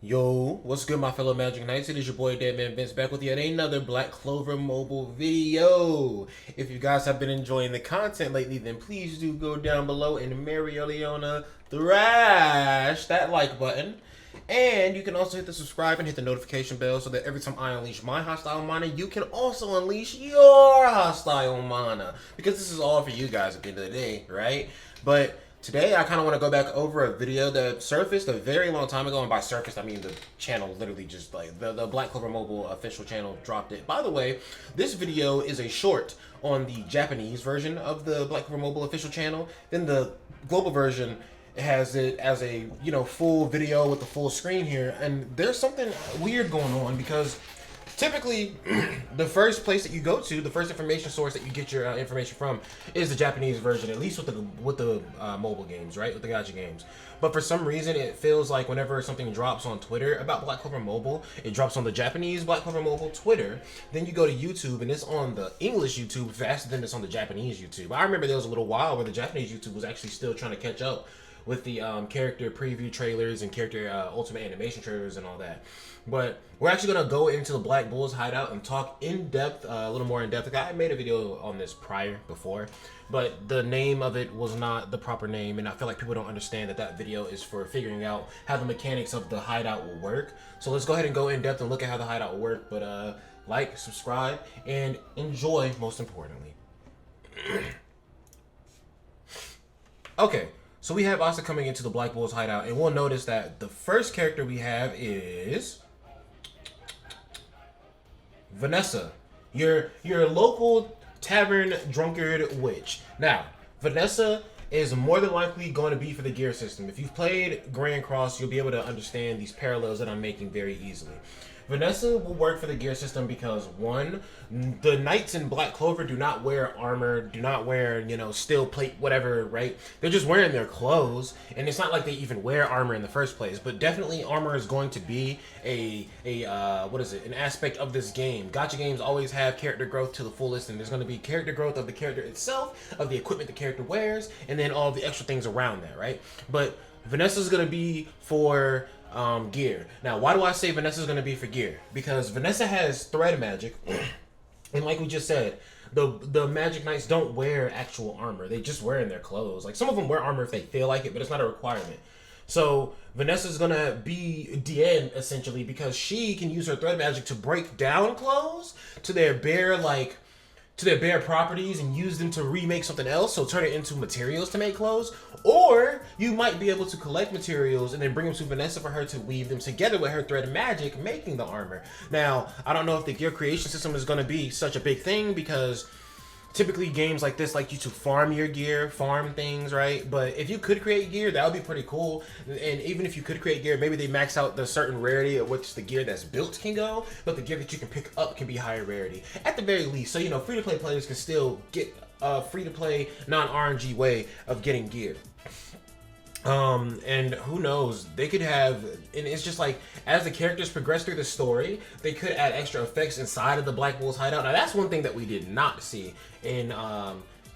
Yo, what's good, my fellow Magic Knights? It is your boy DEADMANVINCE back with yet another Black Clover mobile video. If you guys have been enjoying the content lately, then please do go down below and Leona thrash that like button. And you can also hit the subscribe and hit the notification bell so that every time I unleash my hostile mana, you can also unleash your hostile mana. Because this is all for you guys at the end of the day, right? But today, I kind of want to go back over a video that surfaced a very long time ago, and by surfaced, I mean the channel literally just like, the Black Clover Mobile official channel dropped it. By the way, this video is a short on the Japanese version of the Black Clover Mobile official channel. Then the global version has it as a, you know, full video with the full screen here, and there's something weird going on because typically, the first place that you go to, the first information source that you get your information from, is the Japanese version, at least with the mobile games, right? With the Gauche games. But for some reason, it feels like whenever something drops on Twitter about Black Clover Mobile, it drops on the Japanese Black Clover Mobile Twitter. Then you go to YouTube, and it's on the English YouTube faster than it's on the Japanese YouTube. I remember there was a little while where the Japanese YouTube was actually still trying to catch up with the character preview trailers and character ultimate animation trailers and all that. But we're actually going to go into the Black Bull's hideout and talk in depth, a little more in depth. I made a video on this before, but the name of it was not the proper name, and I feel like people don't understand that that video is for figuring out how the mechanics of the hideout will work. So let's go ahead and go in depth and look at how the hideout will work. But like, subscribe, and enjoy, most importantly. Okay. So we have Asa coming into the Black Bull's hideout, and we'll notice that the first character we have is Vanessa, your local tavern drunkard witch. Now, Vanessa is more than likely going to be for the gear system. If you've played Grand Cross, you'll be able to understand these parallels that I'm making very easily. Vanessa will work for the gear system because, one, the knights in Black Clover do not wear armor, do not wear, you know, steel plate, whatever, right? They're just wearing their clothes, and it's not like they even wear armor in the first place. But definitely armor is going to be an aspect of this game. Gotcha games always have character growth to the fullest, and there's going to be character growth of the character itself, of the equipment the character wears, and then all the extra things around that, right? But Vanessa's going to be for gear. Now, why do I say Vanessa's going to be for gear? Because Vanessa has thread magic, and like we just said, the Magic Knights don't wear actual armor. They just wear in their clothes. Like, some of them wear armor if they feel like it, but it's not a requirement. So Vanessa's going to be DN, essentially, because she can use her thread magic to break down clothes to their bare, like, to their bare properties and use them to remake something else, so turn it into materials to make clothes. Or you might be able to collect materials and then bring them to Vanessa for her to weave them together with her thread magic, making the armor. Now, I don't know if the gear creation system is going to be such a big thing, because typically games like this like you to farm your gear, farm things, right? But if you could create gear, that would be pretty cool. And even if you could create gear, maybe they max out the certain rarity at which the gear that's built can go, but the gear that you can pick up can be higher rarity at the very least. So, you know, free-to-play players can still get a free-to-play non-RNG way of getting gear. And who knows, they could have, and it's just like, as the characters progress through the story, they could add extra effects inside of the Black Bull's hideout. Now, that's one thing that we did not see in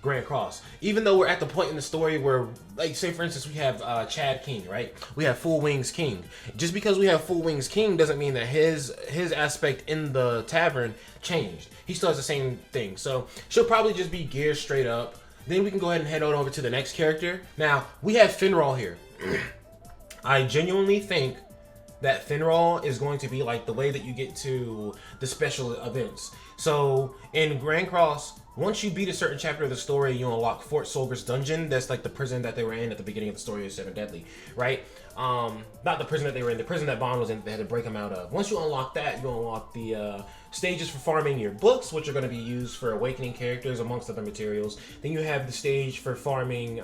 Grand Cross. Even though we're at the point in the story where, like, say for instance, we have Chad King, right? We have Full Wings King. Just because we have Full Wings King doesn't mean that his aspect in the tavern changed. He still has the same thing. So she'll probably just be gear straight up. Then we can go ahead and head on over to the next character. Now, we have Finral here. I genuinely think that Finral is going to be like the way that you get to the special events. So, in Grand Cross, once you beat a certain chapter of the story, you unlock Fort Solger's dungeon. That's like the prison that they were in at the beginning of the story of Seven Deadly, right? Not the prison that they were in, the prison that Bond was in, they had to break him out of. Once you unlock that, you unlock the stages for farming your books, which are going to be used for awakening characters, amongst other materials. Then you have the stage for farming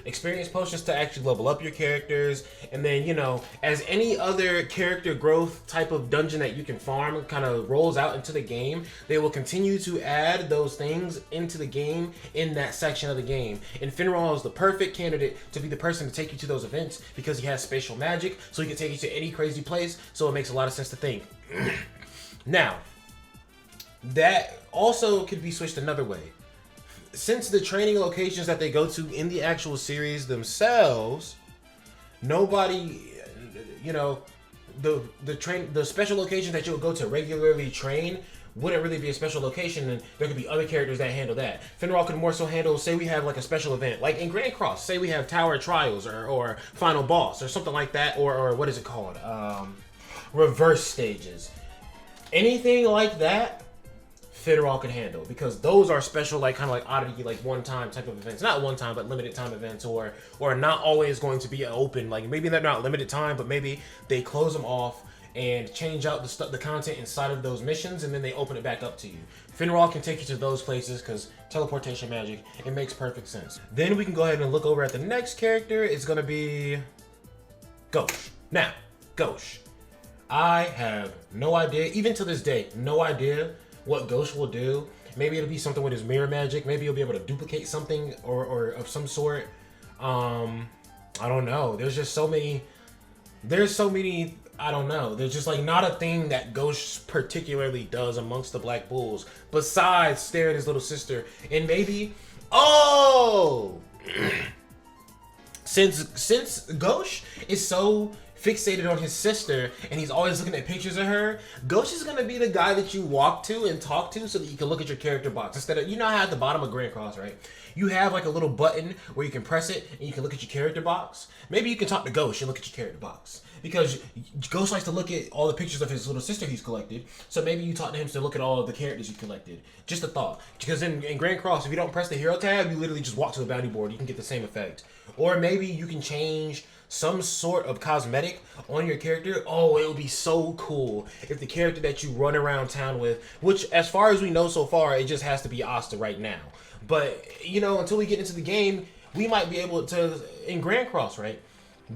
experience potions to actually level up your characters. And then, you know, as any other character growth type of dungeon that you can farm kind of rolls out into the game, they will continue to add those things into the game in that section of the game. And Finral is the perfect candidate to be the person to take you to those events because he has spatial magic, so he can take you to any crazy place, so it makes a lot of sense to think. Now, that also could be switched another way. Since the training locations that they go to in the actual series themselves, nobody you know, the special locations that you would go to regularly train wouldn't really be a special location, and there could be other characters that handle that. Finral could more so handle, say we have like a special event, like in Grand Cross, say we have Tower Trials or Final Boss or something like that, or what is it called? Reverse stages. Anything like that, Finral could handle, because those are special, like kind of like oddity, like one-time type of events. Not one-time, but limited time events, or not always going to be open. Like maybe they're not limited time, but maybe they close them off and change out the content inside of those missions, and then they open it back up to you. Finral can take you to those places because teleportation magic, it makes perfect sense. Then we can go ahead and look over at the next character. It's gonna be Gauche. Now, Gauche. I have no idea, even to this day, no idea what Gauche will do. Maybe it'll be something with his mirror magic. Maybe he'll be able to duplicate something or of some sort. I don't know. There's just so many. I don't know. There's just like not a thing that Gauche particularly does amongst the Black Bulls besides stare at his little sister. And maybe, since Gauche is so fixated on his sister and he's always looking at pictures of her, Gauche is gonna be the guy that you walk to and talk to so that you can look at your character box instead of, you know how at the bottom of Grand Cross, right? You have like a little button where you can press it and you can look at your character box. Maybe you can talk to Gauche and look at your character box, because Gauche likes to look at all the pictures of his little sister he's collected. So maybe you talk to him to look at all of the characters you collected. Just a thought. Because in Grand Cross, if you don't press the hero tab, you literally just walk to the bounty board. You can get the same effect. Or maybe you can change some sort of cosmetic on your character. Oh, it would be so cool if the character that you run around town with, which as far as we know so far, it just has to be Asta right now. But, you know, until we get into the game, we might be able to, in Grand Cross, right?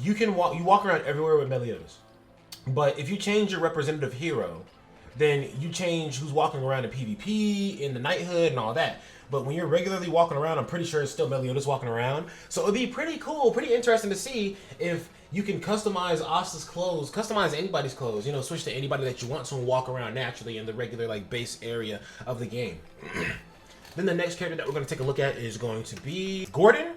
You walk around everywhere with Meliodas. But if you change your representative hero, then you change who's walking around in PvP, in the knighthood, and all that. But when you're regularly walking around, I'm pretty sure it's still Meliodas walking around. So it'd be pretty cool, pretty interesting to see if you can customize Asta's clothes, customize anybody's clothes, you know, switch to anybody that you want to and walk around naturally in the regular, like, base area of the game. Then the next character that we're going to take a look at is going to be Gordon.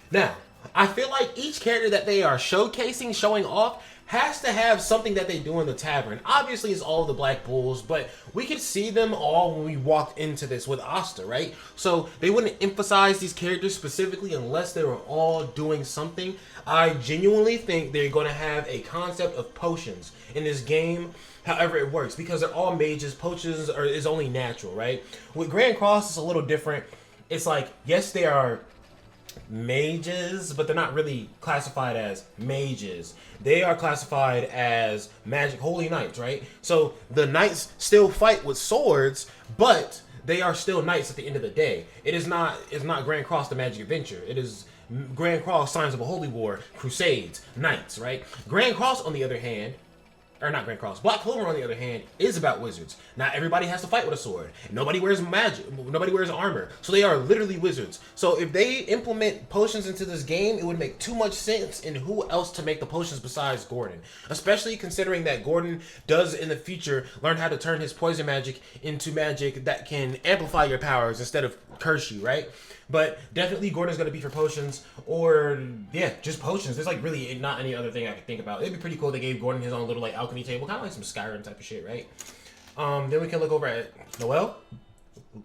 Now, I feel like each character that they are showcasing, showing off, has to have something that they do in the tavern. Obviously, it's all the Black Bulls, but we could see them all when we walked into this with Asta, right? So they wouldn't emphasize these characters specifically unless they were all doing something. I genuinely think they're going to have a concept of potions in this game, however it works, because they're all mages. Potions is only natural, right? With Grand Cross, it's a little different. It's like, yes, they are mages, but they're not really classified as mages. They are classified as magic holy knights, right? So the knights still fight with swords, but they are still knights at the end of the day. It's not Grand Cross the Magic Adventure. It is Grand Cross Signs of a Holy War, Crusades, Knights, right? Grand Cross, on the other hand, or not Grand Cross, Black Clover, on the other hand, is about wizards. Not everybody has to fight with a sword. Nobody wears magic. Nobody wears armor. So they are literally wizards. So if they implement potions into this game, it would make too much sense in who else to make the potions besides Gordon. Especially considering that Gordon does in the future learn how to turn his poison magic into magic that can amplify your powers instead of curse you, right? But definitely Gordon's going to be for potions, or yeah, just potions. There's like really not any other thing I could think about. It'd be pretty cool if they gave Gordon his own little like alchemy table, kind of like some Skyrim type of shit, right? Then we can look over at Noelle.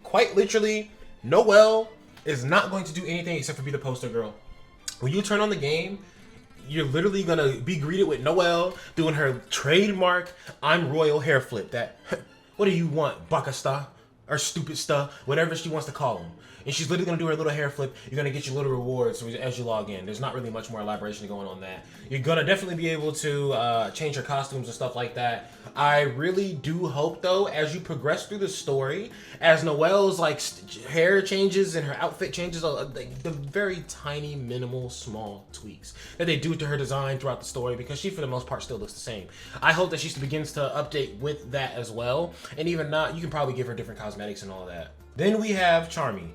Quite literally, Noelle is not going to do anything except for be the poster girl. When you turn on the game, you're literally going to be greeted with Noelle doing her trademark I'm Royal hair flip. That, what do you want, Bakasta? Or stupid stuff, whatever she wants to call them. And she's literally going to do her little hair flip. You're going to get your little rewards as you log in. There's not really much more elaboration going on that. You're going to definitely be able to change her costumes and stuff like that. I really do hope, though, as you progress through the story, as Noelle's like hair changes and her outfit changes, like the very tiny, minimal, small tweaks that they do to her design throughout the story, because she, for the most part, still looks the same. I hope that she begins to update with that as well. And even not, you can probably give her different cosmetics and all that. Then we have Charmy.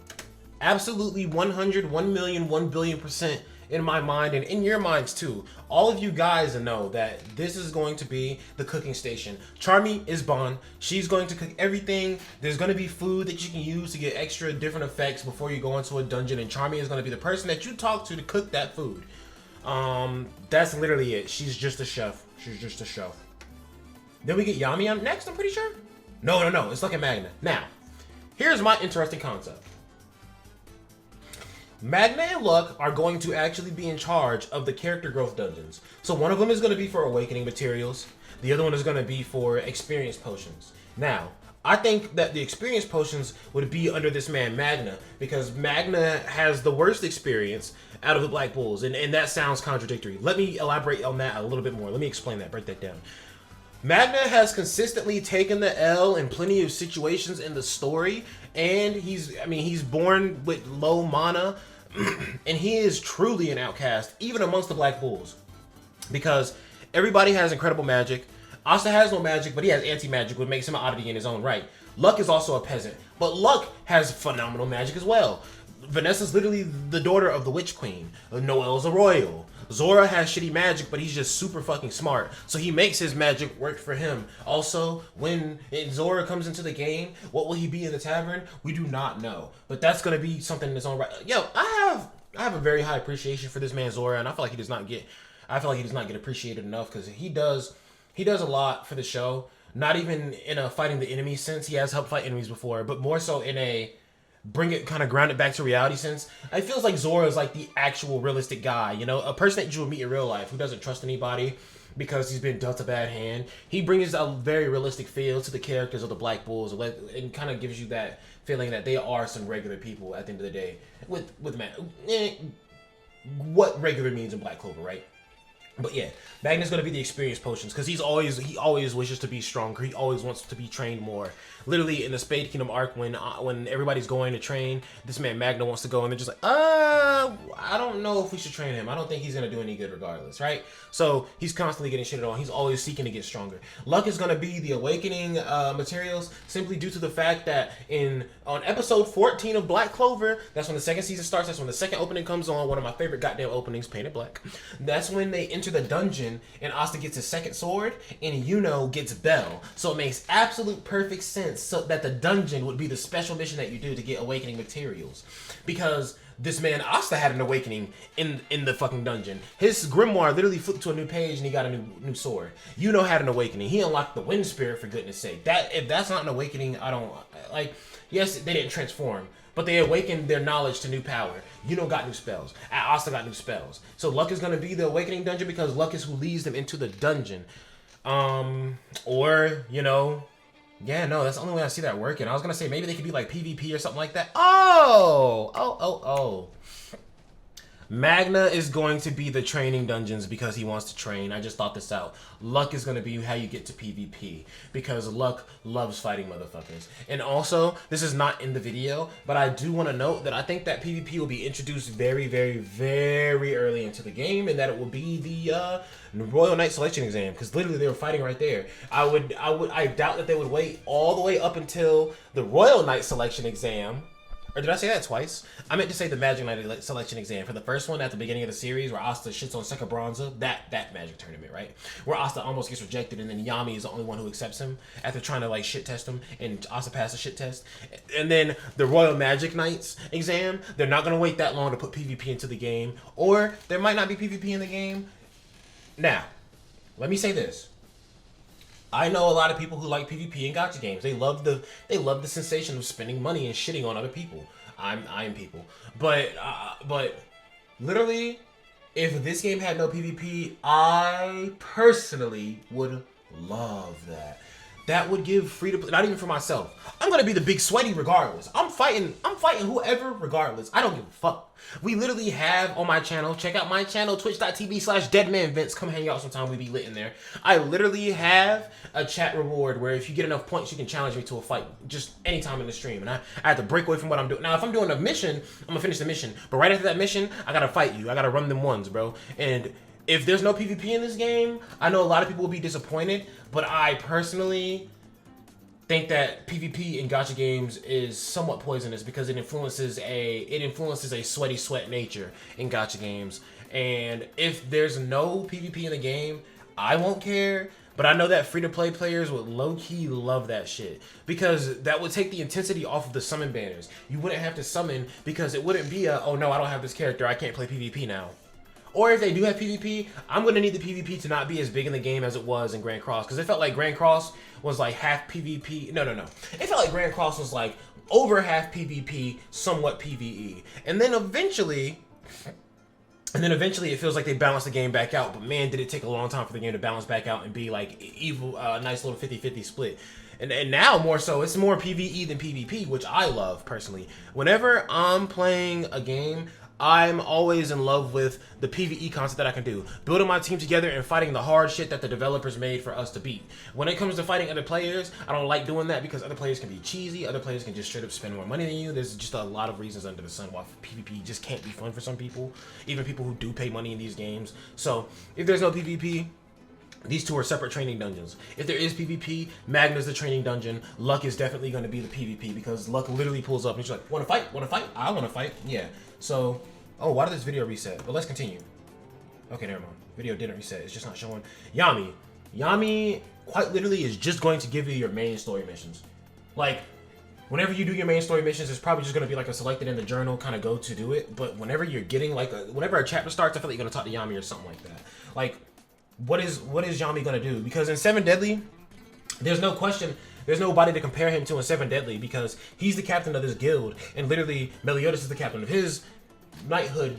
Absolutely 100, 1 million, 1 billion% in my mind, and in your minds too. All of you guys know that this is going to be the cooking station. Charmy is Bond. She's going to cook everything. There's going to be food that you can use to get extra different effects before you go into a dungeon, and Charmy is going to be the person that you talk to cook that food. That's literally it. She's just a chef. She's just a chef. Then we get Yami on next, I'm pretty sure. No. It's Luck&Magna. Now, here's my interesting concept. Magna and Luck are going to actually be in charge of the character growth dungeons. So one of them is going to be for awakening materials. The other one is going to be for experience potions. Now, I think that the experience potions would be under this man Magna, because Magna has the worst experience out of the Black Bulls, and that sounds contradictory. Let me elaborate on that a little bit more. Let me explain that, break that down. Magna has consistently taken the L in plenty of situations in the story, and he's born with low mana, and he is truly an outcast, even amongst the Black Bulls, because everybody has incredible magic. Asta has no magic, but he has anti-magic, which makes him an oddity in his own right. Luck is also a peasant, but Luck has phenomenal magic as well. Vanessa's literally the daughter of the Witch Queen. Noelle's a royal. Zora has shitty magic, but he's just super fucking smart, so he makes his magic work for him. Also, when Zora comes into the game, what will he be in the tavern? We do not know, but that's gonna be something in its own right. Yo, I have a very high appreciation for this man Zora, and I feel like he does not get appreciated enough, because he does a lot for the show. Not even in a fighting the enemy sense. He has helped fight enemies before, but more so in a ground it back to reality sense. It feels like Zora is like the actual realistic guy, you know, a person that you would meet in real life who doesn't trust anybody because he's been dealt a bad hand. He brings a very realistic feel to the characters of the Black Bulls, and kind of gives you that feeling that they are some regular people at the end of the day. With what regular means in Black Clover, right? But yeah, Magna's gonna be the experience potions, because he always wishes to be stronger. He always wants to be trained more. Literally in the Spade Kingdom arc, when everybody's going to train, this man Magna wants to go, and they're just like, I don't know if we should train him. I don't think he's gonna do any good regardless, right? So he's constantly getting shitted on. He's always seeking to get stronger. Luck is gonna be the awakening materials, simply due to the fact that on episode 14 of Black Clover, that's when the second season starts. That's when the second opening comes on. One of my favorite goddamn openings, Painted Black. That's when they enter the dungeon, and Asta gets his second sword, and Yuno gets Bell. So it makes absolute perfect sense so that the dungeon would be the special mission that you do to get awakening materials, because this man Asta had an awakening in the fucking dungeon. His grimoire literally flipped to a new page, and he got a new sword. Yuno had an awakening. He unlocked the Wind Spirit, for goodness sake. If that's not an awakening, I don't like. Yes, they didn't transform, but they awakened their knowledge to new power. Yuno got new spells. Asta got new spells. So Luck is going to be the awakening dungeon, because Luck is who leads them into the dungeon. Or, you know, yeah, no, that's the only way I see that working. I was going to say maybe they could be like PvP or something like that. Oh. Magna is going to be the training dungeons because he wants to train. I just thought this out. Luck is going to be how you get to PvP, because Luck loves fighting motherfuckers. And also, this is not in the video, but I do want to note that I think that PvP will be introduced very, very, very early into the game, and that it will be the Royal Knight Selection Exam, because literally they were fighting right there. I doubt that they would wait all the way up until the Royal Knight Selection Exam. Or did I say that twice? I meant to say the Magic Knight Selection Exam. For the first one at the beginning of the series, where Asta shits on Sekka Bronza, that Magic tournament, right? Where Asta almost gets rejected, and then Yami is the only one who accepts him after trying to like shit test him, and Asta passed the shit test. And then the Royal Magic Knights Exam, they're not gonna wait that long to put PvP into the game, or there might not be PvP in the game. Now, let me say this. I know a lot of people who like PvP and gacha games. They love the sensation of spending money and shitting on other people. I'm people. But literally, if this game had no PvP, I personally would love that. That would give free to play, not even for myself. I'm gonna be the big sweaty regardless. I'm fighting whoever regardless. I don't give a fuck. We literally have on my channel, check out my channel, twitch.tv/DEADMANVINCE. Come hang out sometime, we be lit in there. I literally have a chat reward where if you get enough points, you can challenge me to a fight just anytime in the stream. And I have to break away from what I'm doing. Now, if I'm doing a mission, I'm gonna finish the mission. But right after that mission, I gotta fight you. I gotta run them ones, bro. And if there's no PvP in this game, I know a lot of people will be disappointed, but I personally think that PvP in gacha games is somewhat poisonous, because it influences a sweaty sweat nature in gacha games. And if there's no PvP in the game, I won't care. But I know that free-to-play players would low-key love that shit, because that would take the intensity off of the summon banners. You wouldn't have to summon, because it wouldn't be a, oh no, I don't have this character, I can't play PvP now. Or if they do have PvP, I'm going to need the PvP to not be as big in the game as it was in Grand Cross. Because it felt like Grand Cross was like half PvP. No. It felt like Grand Cross was like over half PvP, somewhat PvE. And then eventually it feels like they balanced the game back out. But man, did it take a long time for the game to balance back out and be like evil, nice little 50-50 split. And now more so, it's more PvE than PvP, which I love personally. Whenever I'm playing a game, I'm always in love with the PvE concept that I can do. Building my team together and fighting the hard shit that the developers made for us to beat. When it comes to fighting other players, I don't like doing that because other players can be cheesy. Other players can just straight up spend more money than you. There's just a lot of reasons under the sun why PvP just can't be fun for some people. Even people who do pay money in these games. So, if there's no PvP, these two are separate training dungeons. If there is PvP, Magna's the training dungeon. Luck is definitely going to be the PvP because Luck literally pulls up and she's like, "Want to fight? Want to fight? I want to fight." Yeah. So, oh, why did this video reset? But let's continue. Okay, never mind. Video didn't reset. It's just not showing. Yami. Yami quite literally is just going to give you your main story missions. Like, whenever you do your main story missions, it's probably just going to be like a selected in the journal kind of go to do it. But whenever you're getting like whenever a chapter starts, I feel like you're going to talk to Yami or something like that. Like, what is Yami going to do? Because in 7 Deadly, there's no question. There's nobody to compare him to in 7 Deadly because he's the captain of this guild. And literally, Meliodas is the captain of his knighthood,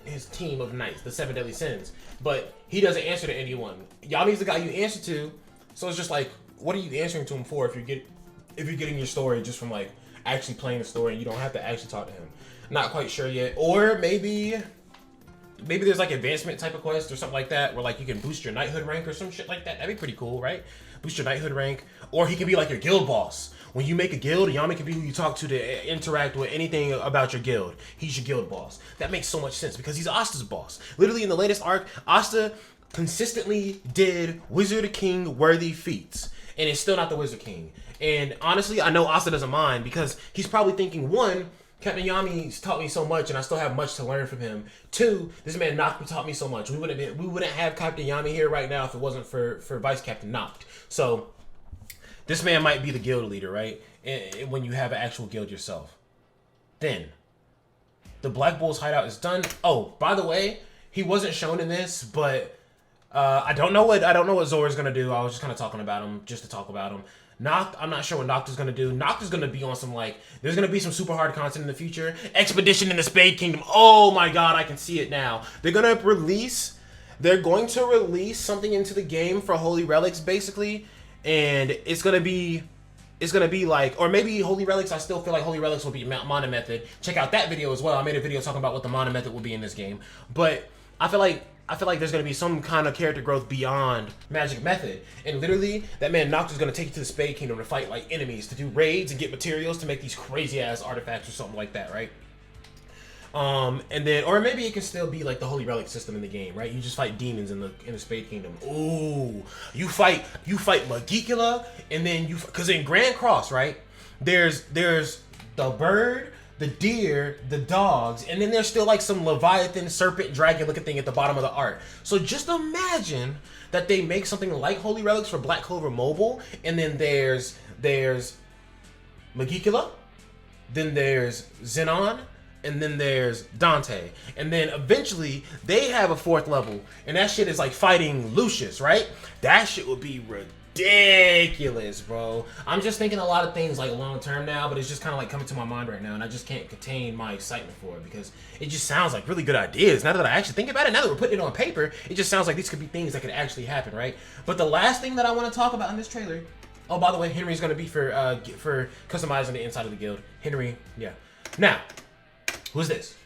his team of knights, the 7 Deadly Sins. But he doesn't answer to anyone. Yami's the guy you answer to. So it's just like, what are you answering to him for if you're getting your story just from like actually playing the story and you don't have to actually talk to him? Not quite sure yet. Or maybe there's like advancement type of quest or something like that where like you can boost your knighthood rank or some shit like that. That'd be pretty cool, right? Boost your knighthood rank. Or he can be like your guild boss. When you make a guild, Yami can be who you talk to interact with anything about your guild. He's your guild boss. That makes so much sense because he's Asta's boss. Literally in the latest arc, Asta consistently did Wizard King worthy feats. And it's still not the Wizard King. And honestly, I know Asta doesn't mind because he's probably thinking, one, Captain Yami's taught me so much and I still have much to learn from him. Two, this man Noct taught me so much. We wouldn't have Captain Yami here right now if it wasn't for Vice Captain Noct. So this man might be the guild leader, right? And when you have an actual guild yourself. Then the Black Bull's hideout is done. Oh, by the way, he wasn't shown in this, but I don't know what Zora's gonna do. I was just kind of talking about him just to talk about him. Noct, I'm not sure what Noct is going to do. Noct is going to be on some, like, there's going to be some super hard content in the future. Expedition in the Spade Kingdom. Oh my god, I can see it now. They're going to release something into the game for Holy Relics, basically. And it's going to be like, or maybe Holy Relics, I still feel like Holy Relics will be Mana Method. Check out that video as well. I made a video talking about what the Mana Method will be in this game. But I feel like there's going to be some kind of character growth beyond Magic Method. And literally, that man Noct is going to take you to the Spade Kingdom to fight like enemies, to do raids and get materials to make these crazy ass artifacts or something like that, right? And then, or maybe it can still be like the Holy Relic system in the game, right? You just fight demons in the Spade Kingdom. Ooh, you fight Magicula, and then because in Grand Cross, right? There's the bird, the deer, the dogs, and then there's still like some Leviathan, serpent, dragon looking thing at the bottom of the art. So just imagine that they make something like Holy Relics for Black Clover Mobile, and then there's Magicula, then there's Xenon, and then there's Dante. And then eventually they have a 4th level, and that shit is like fighting Lucius, right? That shit would be ridiculous, bro. I'm just thinking a lot of things like long term now, but it's just kind of like coming to my mind right now, and I just can't contain my excitement for it because it just sounds like really good ideas. Now that I actually think about it, now that we're putting it on paper, it just sounds like these could be things that could actually happen, right? But the last thing that I want to talk about in this trailer, oh, by the way, Henry's going to be for customizing the inside of the guild. Henry, yeah. Now, who's this?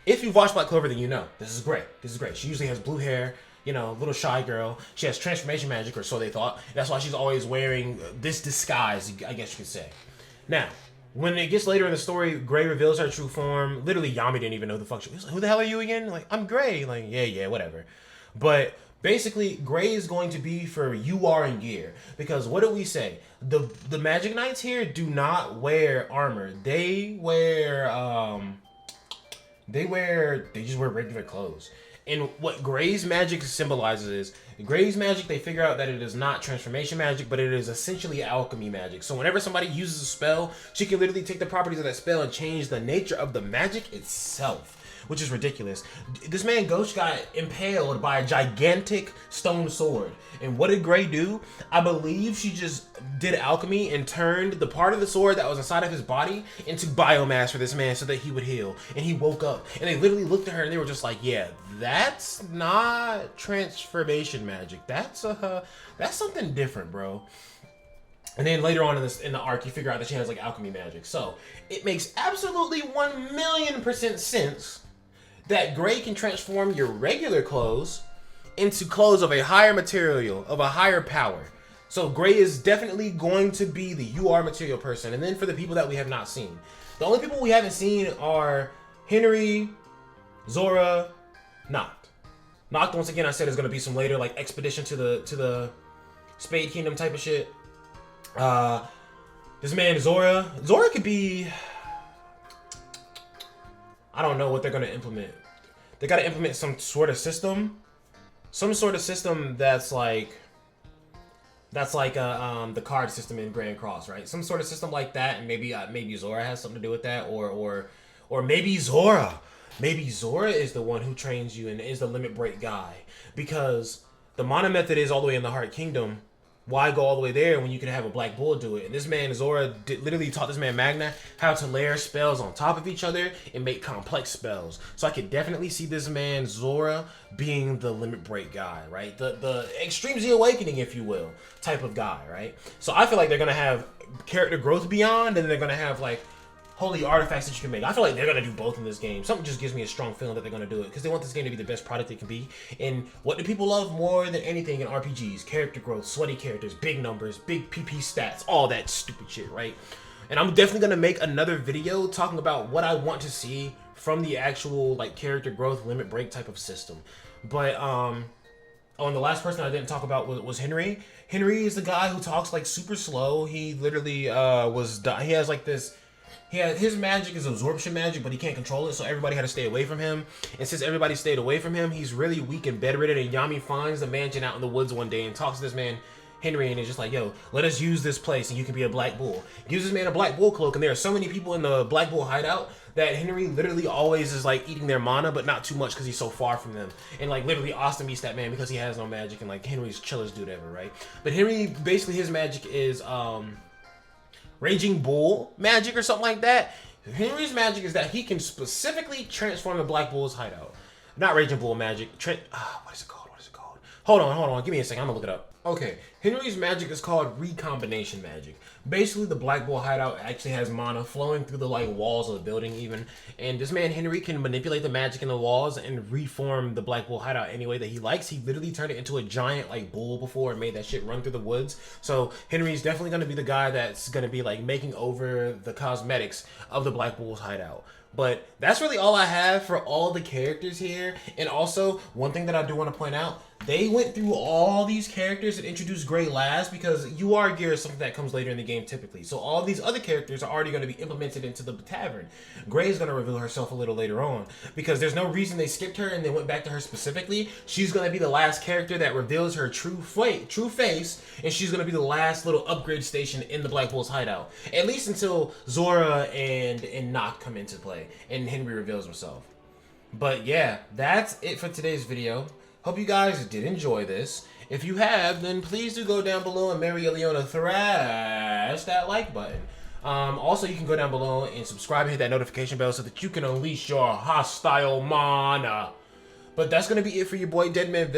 If you've watched Black Clover, then you know. This is great. This is great. She usually has blue hair, you know, little shy girl. She has transformation magic, or so they thought. That's why she's always wearing this disguise, I guess you could say. Now, when it gets later in the story, Gray reveals her true form. Literally, Yami didn't even know the fuck she was. Like, who the hell are you again? Like, I'm Gray. Like, yeah, whatever. But basically, Gray is going to be for UR and gear. Because what do we say? The Magic Knights here do not wear armor. They just wear regular clothes. And what Gray's magic symbolizes is, Gray's magic, they figure out that it is not transformation magic, but it is essentially alchemy magic. So whenever somebody uses a spell, she can literally take the properties of that spell and change the nature of the magic itself. which is ridiculous. This man Gauche got impaled by a gigantic stone sword. And what did Gray do? I believe she just did alchemy and turned the part of the sword that was inside of his body into biomass for this man so that he would heal. And he woke up. And they literally looked at her and they were just like, yeah, that's not transformation magic. That's something different, bro. And then later on in the arc, you figure out that she has like alchemy magic. So it makes absolutely 1,000,000% sense that Gray can transform your regular clothes into clothes of a higher material, of a higher power. So Gray is definitely going to be the UR material person. And then for the people that we have not seen, the only people we haven't seen are Henry, Zora, Noct. Noct, once again, I said is going to be some later like expedition to the Spade Kingdom type of shit. This man Zora could be, I don't know what they're going to implement. They got to implement some sort of system that's like the card system in Grand Cross, right? Some sort of system like that, and maybe Zora has something to do with that, or maybe Zora is the one who trains you and is the limit break guy, because the mana method is all the way in the Heart Kingdom. Why go all the way there when you can have a Black Bull do it? And this man Zora literally taught this man Magna how to layer spells on top of each other and make complex spells. So I could definitely see this man Zora being the limit break guy, right? The Extreme Z Awakening, if you will, type of guy, right? So I feel like they're gonna have character growth beyond, and they're gonna have like holy artifacts that you can make. I feel like they're gonna do both in this game. Something just gives me a strong feeling that they're gonna do it because they want this game to be the best product it can be. And what do people love more than anything in RPGs? Character growth, sweaty characters, big numbers, big PP stats, all that stupid shit, right? And I'm definitely gonna make another video talking about what I want to see from the actual like character growth limit break type of system. But and the last person I didn't talk about was Henry. Henry is the guy who talks like super slow. He literally he has like this. His magic is absorption magic, but he can't control it, so everybody had to stay away from him. And since everybody stayed away from him, he's really weak and bedridden. And Yami finds the mansion out in the woods one day and talks to this man Henry, and is just like, yo, let us use this place and you can be a Black Bull. Gives this man a Black Bull cloak, and there are so many people in the Black Bull hideout that Henry literally always is like eating their mana, but not too much because he's so far from them. And like literally Austin meets that man because he has no magic, and like Henry's chillest dude ever, right? But Henry, basically his magic is Raging Bull magic or something like that. Henry's magic is that he can specifically transform the Black Bull's hideout. Not Raging Bull magic. What is it called? Hold on. Give me a second. I'm gonna look it up. Okay, Henry's magic is called Recombination magic. Basically, the Black Bull hideout actually has mana flowing through the like walls of the building even. And this man Henry can manipulate the magic in the walls and reform the Black Bull hideout any way that he likes. He literally turned it into a giant like bull before and made that shit run through the woods. So Henry's definitely going to be the guy that's going to be like making over the cosmetics of the Black Bull's hideout. But that's really all I have for all the characters here. And also, one thing that I do want to point out, they went through all these characters and introduced Gray last because UR gear is something that comes later in the game typically. So all these other characters are already going to be implemented into the tavern. Gray is going to reveal herself a little later on because there's no reason they skipped her and they went back to her specifically. She's going to be the last character that reveals her true face, and she's going to be the last little upgrade station in the Black Bull's hideout. At least until Zora and Noct come into play and Henry reveals himself. But yeah, that's it for today's video. Hope you guys did enjoy this. If you have, then please do go down below and Mary Leona thrash that like button. Also, you can go down below and subscribe and hit that notification bell so that you can unleash your hostile mana. But that's going to be it for your boy DEADMANVINCE.